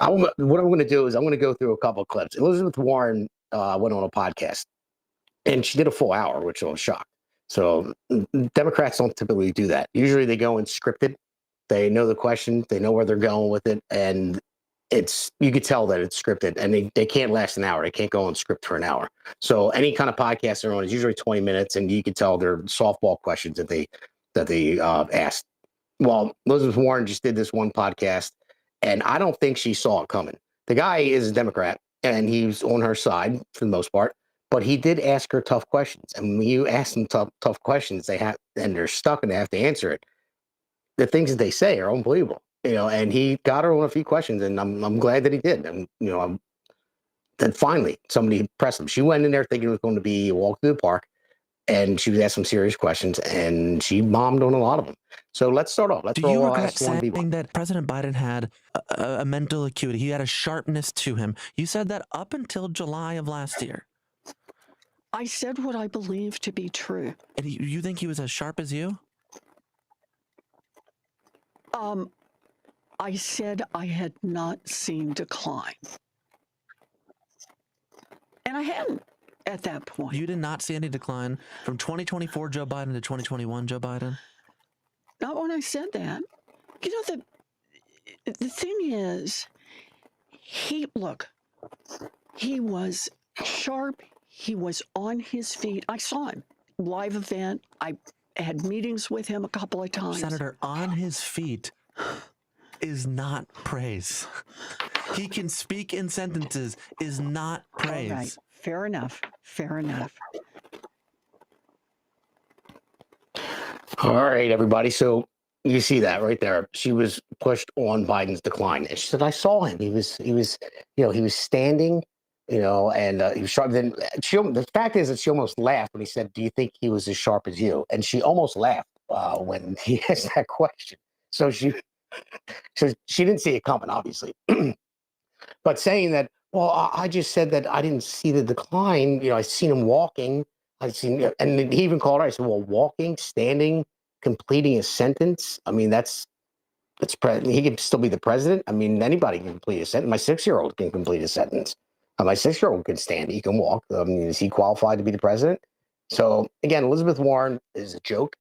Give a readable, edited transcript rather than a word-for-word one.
What I'm going to do is I'm going to go through a couple of clips. Elizabeth Warren went on a podcast, and she did a full hour, which I was shocked. So Democrats don't typically do that. Usually they go in scripted. They know the question, they know where they're going with it, and you could tell that it's scripted, and they can't last an hour. They can't go on script for an hour. So any kind of podcast they're on is usually 20 minutes, and you can tell they're softball questions that they asked. Well, Elizabeth Warren just did this one podcast, and I don't think she saw it coming. The guy is a Democrat, and he's on her side for the most part, but he did ask her tough questions. And when you ask them tough questions, and they're stuck and they have to answer it. The things that they say are unbelievable, and he got her on a few questions, and I'm glad that he did. And, then finally somebody pressed him. She went in there thinking it was going to be a walk through the park, and she was asked some serious questions, and she bombed on a lot of them. So let's start off. Do you regret saying that President Biden had a mental acuity? He had a sharpness to him. You said that up until July of last year. I said what I believe to be true. And you think he was as sharp as you? I said I had not seen decline. And I hadn't at that point. You did not see any decline from 2024 Joe Biden to 2021 Joe Biden? Not when I said that. The thing is, he was sharp. He was on his feet. I saw him. Live event. I had meetings with him a couple of times. Senator, on his feet is not praise. He can speak in sentences is not praise. All right. Fair enough. Fair enough. All right, everybody. So you see that right there. She was pushed on Biden's decline. And she said, I saw him. He was standing, and he was sharp. Then the fact is that she almost laughed when he said, do you think he was as sharp as you? And she almost laughed when he asked that question. So she didn't see it coming, obviously. But saying that, well, I just said that I didn't see the decline. I seen him walking. And he even called her. I said, well, walking, standing, completing a sentence. I mean, he can still be the president. I mean, anybody can complete a sentence. My 6-year-old can complete a sentence. My 6-year-old can stand. He can walk. I mean, is he qualified to be the president? So again, Elizabeth Warren is a joke.